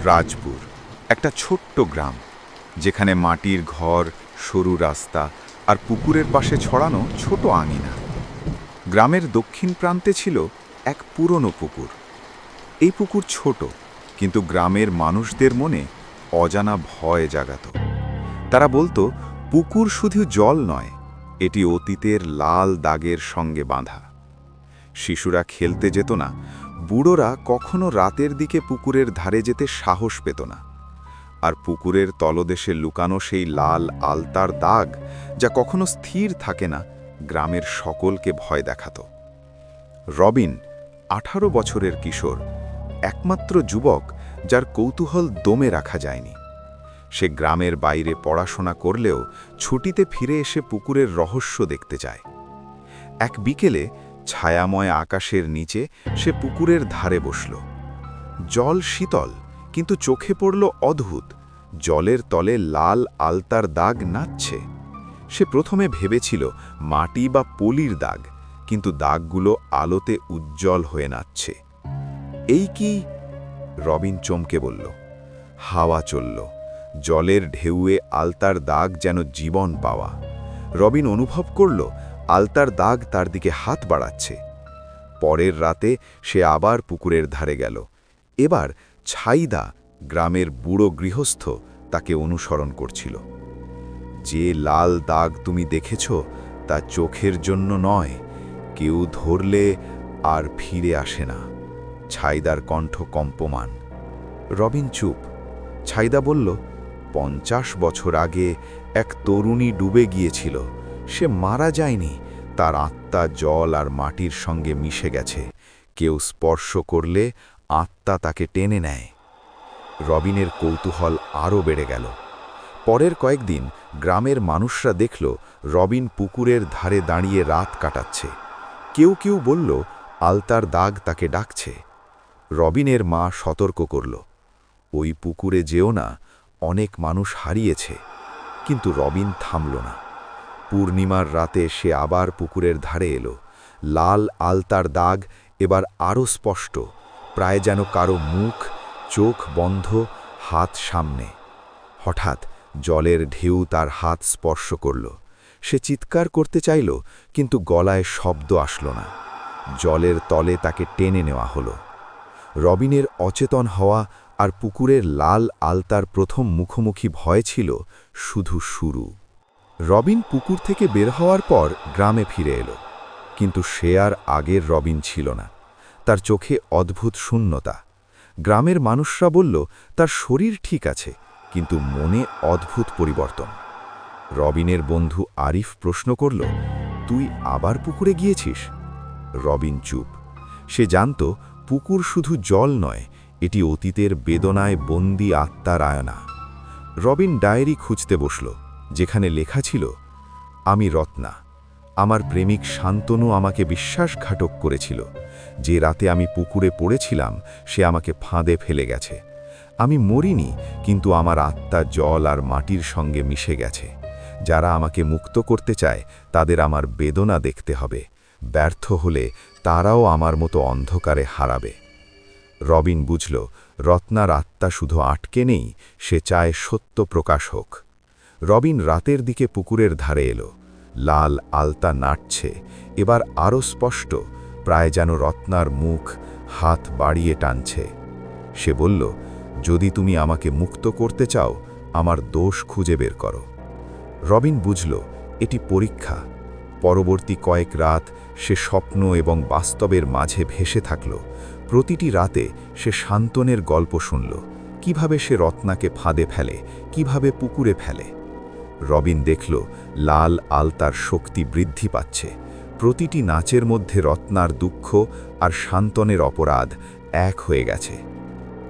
রাজপুর একটা ছোট্ট গ্রাম, যেখানে মাটির ঘর, সরু রাস্তা আর পুকুরের পাশে ছড়ানো ছোট আঙিনা। গ্রামের দক্ষিণ প্রান্তে ছিল এক পুরনো পুকুর। এই পুকুর ছোট, কিন্তু গ্রামের মানুষদের মনে অজানা ভয় জাগাত। তারা বলতো, পুকুর শুধু জল নয়, এটি অতীতের লাল দাগের সঙ্গে বাঁধা। শিশুরা খেলতে যেত না, বুড়োরা কখনো রাতের দিকে পুকুরের ধারে যেতে সাহস পেত না। আর পুকুরের তলদেশে লুকানো সেই লাল আলতার দাগ, যা কখনো স্থির থাকে না, গ্রামের সকলকে ভয় দেখাত। রবিন 18 বছরের কিশোর, একমাত্র যুবক যার কৌতূহল দমে রাখা যায়নি। সে গ্রামের বাইরে পড়াশোনা করলেও ছুটিতে ফিরে এসে পুকুরের রহস্য দেখতে চায়। এক বিকেলে ছায়াময় আকাশের নিচে সে পুকুরের ধারে বসল। জল শীতল, কিন্তু চোখে পড়ল অদ্ভুত, জলের তলে লাল আলতার দাগ নাচছে। সে প্রথমে ভেবেছিল মাটি বা পলির দাগ, কিন্তু দাগগুলো আলোতে উজ্জ্বল হয়ে নাচছে। এই কি? রবিন চমকে বলল। হাওয়া চলল, জলের ঢেউয়ে আলতার দাগ যেন জীবন পাওয়া। রবিন অনুভব করল আলতার দাগ তার দিকে হাত বাড়াচ্ছে। পরের রাতে সে আবার পুকুরের ধারে গেল। এবার ছাইদা, গ্রামের বুড়ো গৃহস্থ, তাকে অনুসরণ করছিল। যে লাল দাগ তুমি দেখেছ, তা চোখের জন্য নয়, কেউ ধরলে আর ফিরে আসে না। ছাইদার কণ্ঠ কম্পমান। রবিন চুপ। ছাইদা বলল, 50 বছর আগে এক তরুণী ডুবে গিয়েছিল। সে মারা যায়নি, তার আত্মা জল আর মাটির সঙ্গে মিশে গেছে। কেউ স্পর্শ করলে আত্মা তাকে টেনে নেয়। রবিনের কৌতূহল আরও বেড়ে গেল। পরের কয়েকদিন গ্রামের মানুষরা দেখল রবিন পুকুরের ধারে দাঁড়িয়ে রাত কাটাচ্ছে। কেউ কেউ বলল আলতার দাগ তাকে ডাকছে। রবিনের মা সতর্ক করল, ওই পুকুরে যেও না, অনেক মানুষ হারিয়েছে। কিন্তু রবিন থামল না। পূর্ণিমার রাতে সে আবার পুকুরের ধারে এলো। লাল আলতার দাগ এবার আরও স্পষ্ট, প্রায় যেন কারো মুখ, চোখ বন্ধ, হাত সামনে। হঠাৎ জলের ঢেউ তার হাত স্পর্শ করল। সে চিৎকার করতে চাইল, কিন্তু গলায় শব্দ আসলো না। জলের তলে তাকে টেনে নেওয়া হলো। রবিনের অচেতন হওয়া আর পুকুরের লাল আলতার প্রথম মুখোমুখি ভয় ছিল শুধু শুরু। রবিন পুকুর থেকে বের হওয়ার পর গ্রামে ফিরে এলো, কিন্তু সে আর আগের রবিন ছিল না। তার চোখে অদ্ভুত শূন্যতা। গ্রামের মানুষরা বলল তার শরীর ঠিক আছে, কিন্তু মনে অদ্ভুত পরিবর্তন। রবিনের বন্ধু আরিফ প্রশ্ন করল, তুই আবার পুকুরে গিয়েছিস? রবিন চুপ। সে জানত পুকুর শুধু জল নয়, এটি অতীতের বেদনায় বন্দি আত্মার আয়না। রবিন ডায়েরি খুঁজতে বসল, যেখানে লেখা ছিল, আমি রত্না। আমার প্রেমিক শান্তনু আমাকে বিশ্বাসঘাতক করেছিল। যে রাতে আমি পুকুরে পড়েছিলাম, সে আমাকে ফাঁদে ফেলে গেছে। আমি মরিনি, কিন্তু আমার আত্মা জল আর মাটির সঙ্গে মিশে গেছে। যারা আমাকে মুক্ত করতে চায়, তাদের আমার বেদনা দেখতে হবে। ব্যর্থ হলে তারাও আমার মতো অন্ধকারে হারাবে। রবিন বুঝল, রত্নার আত্মা শুধু আটকে নেই, সে চায় সত্য প্রকাশ হোক। রবিন রাতের দিকে পুকুরের ধারে এলো। লাল আলতা নাচছে, এবার আরও স্পষ্ট, প্রায় যেন রত্নার মুখ হাত বাড়িয়ে টানছে। সে বলল, যদি তুমি আমাকে মুক্ত করতে চাও, আমার দোষ খুঁজে বের করো। রবিন বুঝল এটি পরীক্ষা। পরবর্তী কয়েক রাত সে স্বপ্ন এবং বাস্তবের মাঝে ভেসে থাকল। প্রতিটি রাতে সে শান্তনের গল্প শুনল, কিভাবে সে রত্নাকে ফাঁদে ফেলে, কিভাবে পুকুরে ফেলে। রবিন দেখল লাল আলতার শক্তি বৃদ্ধি পাচ্ছে। প্রতিটি নাচের মধ্যে রত্নার দুঃখ আর শান্তনের অপরাধ এক হয়ে গেছে।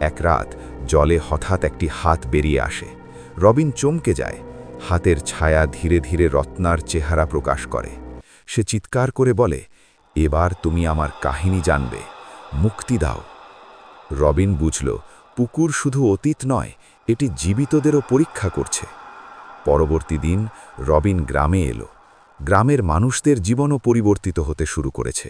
এক রাত জলে হঠাৎ একটি হাত বেরিয়ে আসে। রবিন চমকে যায়। হাতের ছায়া ধীরে ধীরে রত্নার চেহারা প্রকাশ করে। সে চিৎকার করে বলে, এবার তুমি আমার কাহিনী জানবে, মুক্তি দাও। রবিন বুঝল পুকুর শুধু অতীত নয়, এটি জীবিতদেরও পরীক্ষা করছে। পরবর্তী দিন রবিন গ্রামে এলো। গ্রামের মানুষদের জীবনও পরিবর্তিত হতে শুরু করেছে।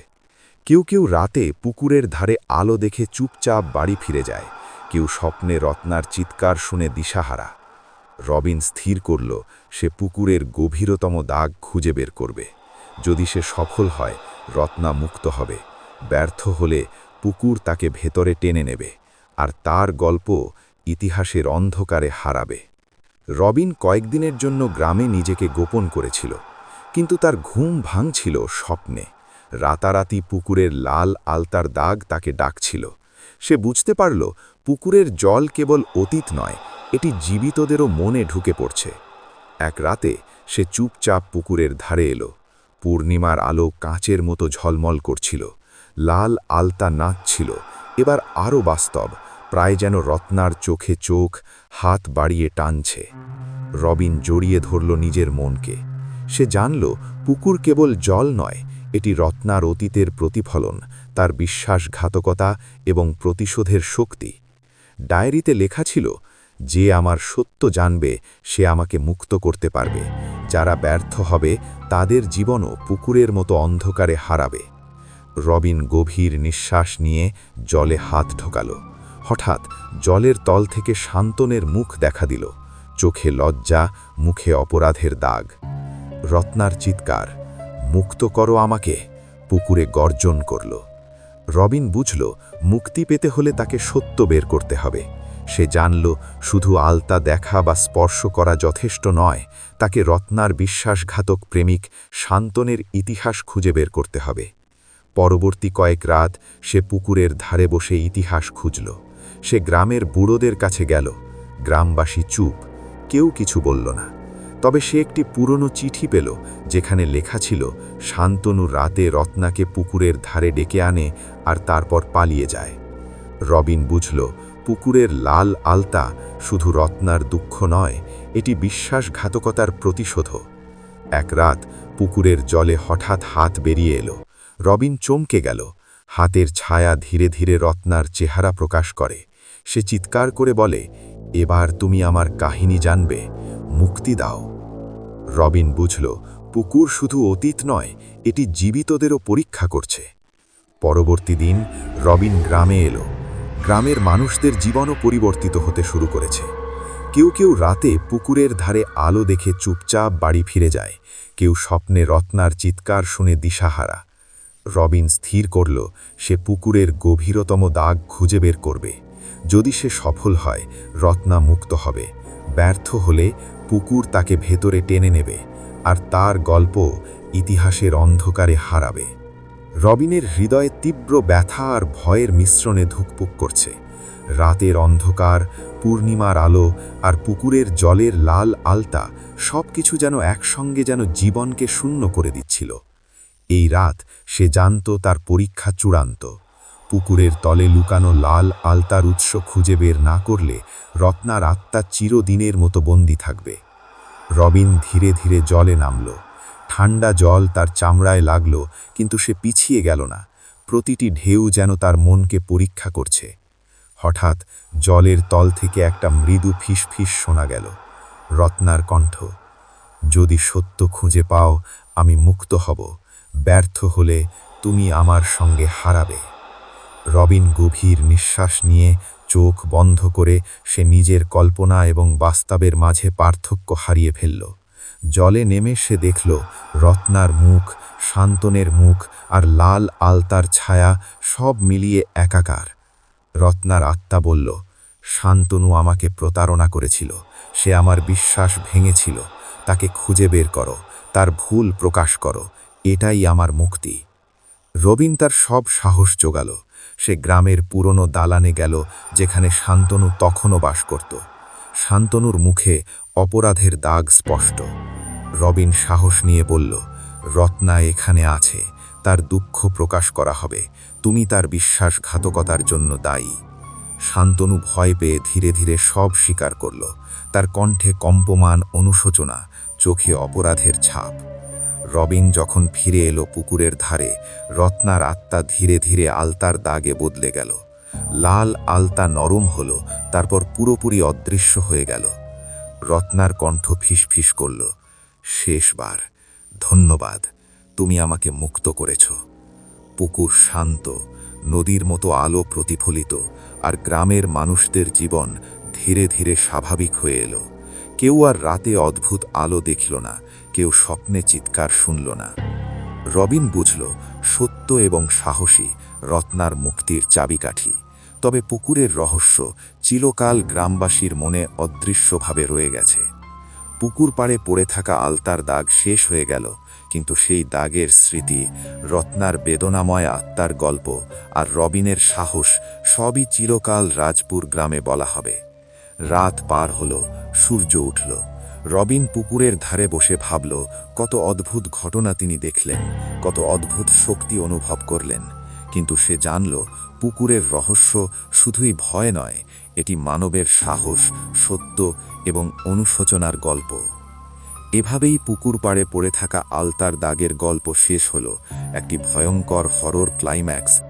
কেউ কেউ রাতে পুকুরের ধারে আলো দেখে চুপচাপ বাড়ি ফিরে যায়। কেউ স্বপ্নে রত্নার চিৎকার শুনে দিশাহারা। রবিন স্থির করল সে পুকুরের গভীরতম দাগ খুঁজে বের করবে। যদি সে সফল হয় রত্না মুক্ত হবে, ব্যর্থ হলে পুকুর তাকে ভেতরে টেনে নেবে, আর তার গল্প ইতিহাসের অন্ধকারে হারাবে। রবিন কয়েকদিনের জন্য গ্রামে নিজেকে গোপন করেছিল, কিন্তু তার ঘুম ভাঙছিল স্বপ্নে। রাতারাতি পুকুরের লাল আলতার দাগ তাকে ডাকছিল। সে বুঝতে পারল পুকুরের জল কেবল অতীত নয়, এটি জীবিতদেরও মনে ঢুকে পড়ছে। এক রাতে সে চুপচাপ পুকুরের ধারে এলো। পূর্ণিমার আলো কাঁচের মতো ঝলমল করছিল। লাল আলতা নাচছিল, এবার আরও বাস্তব, প্রায় যেন রত্নার চোখে চোখ, হাত বাড়িয়ে টানছে। রবিন জড়িয়ে ধরল নিজের মনকে। সে জানল পুকুর কেবল জল নয়, এটি রত্নার অতীতের প্রতিফলন, তার বিশ্বাসঘাতকতা এবং প্রতিশোধের শক্তি। ডায়েরিতে লেখা ছিল, যে আমার সত্য জানবে সে আমাকে মুক্ত করতে পারবে, যারা ব্যর্থ হবে তাদের জীবনও পুকুরের মতো অন্ধকারে হারাবে। রবিন গভীর নিঃশ্বাস নিয়ে জলে হাত ঢোকাল। হঠাৎ জলের তল থেকে শান্তনের মুখ দেখা দিল, চোখে লজ্জা, মুখে অপরাধের দাগ। রত্নার চিৎকার, মুক্ত করো আমাকে, পুকুরে গর্জন করল। রবিন বুঝল মুক্তি পেতে হলে তাকে সত্য বের করতে হবে। সে জানল শুধু আলতা দেখা বা স্পর্শ করা যথেষ্ট নয়, তাকে রত্নার বিশ্বাসঘাতক প্রেমিক শান্তনের ইতিহাস খুঁজে বের করতে হবে। পরবর্তী কয়েক রাত সে পুকুরের ধারে বসে ইতিহাস খুঁজল। সে গ্রামের বুড়োদের কাছে গেল। গ্রামবাসী চুপ, কেউ কিছু বলল না। তবে সে একটি পুরনো চিঠি পেল, যেখানে লেখা ছিল শান্তনু রাতে রত্নাকে পুকুরের ধারে ডেকে আনে আর তারপর পালিয়ে যায়। রবিন বুঝল পুকুরের লাল আলতা শুধু রত্নার দুঃখ নয়, এটি বিশ্বাসঘাতকতার প্রতিশোধও। এক রাত পুকুরের জলে হঠাৎ হাত বেরিয়ে এলো। রবিন চমকে গেল। হাতের ছায়া ধীরে ধীরে রত্নার চেহারা প্রকাশ করে। সে চিৎকার করে বলে, এবার তুমি আমার কাহিনী জানবে, মুক্তি দাও। রবিন বুঝল পুকুর শুধু অতীত নয়, এটি জীবিতদেরও পরীক্ষা করছে। পরবর্তী দিন রবিন গ্রামে এলো। গ্রামের মানুষদের জীবনও পরিবর্তিত হতে শুরু করেছে। কেউ কেউ রাতে পুকুরের ধারে আলো দেখে চুপচাপ বাড়ি ফিরে যায়, কেউ স্বপ্নে রত্নার চিৎকার শুনে দিশাহারা। রবিন স্থির করল সে পুকুরের গভীরতম দাগ খুঁজে বের করবে। যদি সে সফল হয় রত্না মুক্ত হবে, ব্যর্থ হলে পুকুর তাকে ভেতরে টেনে নেবে, আর তার গল্প ইতিহাসের অন্ধকারে হারাবে। রবিনের হৃদয়ে তীব্র ব্যথা আর ভয়ের মিশ্রণে ধুকপুক করছে। রাতের অন্ধকার, পূর্ণিমার আলো আর পুকুরের জলের লাল আলতা সবকিছু যেন একসঙ্গে যেন জীবনকে শূন্য করে দিচ্ছিল। এই রাত সে জানত তার পরীক্ষা চূড়ান্ত। পুকুরের তলে লুকানো লাল আলতার উৎস খুঁজে বের না করলে রত্নার আত্মা চিরদিনের মতো বন্দী থাকবে। রবিন ধীরে ধীরে জলে নামল। ঠান্ডা জল তার চামড়ায় লাগল, কিন্তু সে পিছিয়ে গেল না। প্রতিটি ঢেউ যেন তার মনকে পরীক্ষা করছে। হঠাৎ জলের তল থেকে একটা মৃদু ফিসফিস শোনা গেল। রত্নার কণ্ঠ, যদি সত্য খুঁজে পাও আমি মুক্ত হব, ব্যর্থ হলে তুমি আমার সঙ্গে হারাবে। রবিন গভীর নিঃশ্বাস নিয়ে চোখ বন্ধ করে সে নিজের কল্পনা এবং বাস্তবের মাঝে পার্থক্য হারিয়ে ফেলল। জলে নেমে সে দেখল রত্নার মুখ, শান্তনের মুখ আর লাল আলতার ছায়া সব মিলিয়ে একাকার। রত্নার আত্মা বলল, শান্তনু আমাকে প্রতারণা করেছিল, সে আমার বিশ্বাস ভেঙেছিল। তাকে খুঁজে বের করো, তার ভুল প্রকাশ করো, এটাই আমার মুক্তি। রবিন তার সব সাহস জোগাল। সে গ্রামের পুরনো দালানে গেল, যেখানে শান্তনু তখনও বাস করত। শান্তনুর মুখে অপরাধের দাগ স্পষ্ট। রবিন সাহস নিয়ে বলল, রত্না এখানে আছে, তার দুঃখ প্রকাশ করা হবে, তুমি তার বিশ্বাসঘাতকতার জন্য দায়ী। শান্তনু ভয় পেয়ে ধীরে ধীরে সব স্বীকার করল। তার কণ্ঠে কম্পমান অনুশোচনা, চোখে অপরাধের ছাপ। রবিন যখন ফিরে এলো পুকুরের ধারে, রত্নার আত্মা ধীরে ধীরে আলতার দাগে বদলে গেল। লাল আলতা নরম হল, তারপর পুরোপুরি অদৃশ্য হয়ে গেল। রত্নার কণ্ঠ ফিসফিস করল, শেষবার, ধন্যবাদ, তুমি আমাকে মুক্ত করেছ। পুকুর শান্ত, নদীর মতো আলো প্রতিফলিত, আর গ্রামের মানুষদের জীবন ধীরে ধীরে স্বাভাবিক হয়ে এলো। কেউ আর রাতে অদ্ভুত আলো দেখল না, কেউ স্বপ্নে চিৎকার শুনল না। রবিন বুঝল, সত্য এবং সাহসী রত্নার মুক্তির চাবিকাঠি। তবে পুকুরের রহস্য চিরকাল গ্রামবাসীর মনে অদৃশ্যভাবে রয়ে গেছে। পুকুর পাড়ে পড়ে থাকা আলতার দাগ শেষ হয়ে গেল, কিন্তু সেই দাগের স্মৃতি, রত্নার বেদনাময় আত্মার গল্প আর রবিনের সাহস সবই চিরকাল রাজপুর গ্রামে বলা হবে। রাত পার হলো, সূর্য উঠল। রবিন পুকুরের ধারে বসে ভাবল, কত অদ্ভুত ঘটনা তিনি দেখলেন, কত অদ্ভুত শক্তি অনুভব করলেন। কিন্তু সে জানল, পুকুরের রহস্য শুধুই ভয় নয়, এটি মানবের সাহস, সত্য এবং অনুশোচনার গল্প। এভাবেই পুকুর পাড়ে পড়ে থাকা আলতার দাগের গল্প শেষ হলো একটি ভয়ঙ্কর হরর ক্লাইম্যাক্স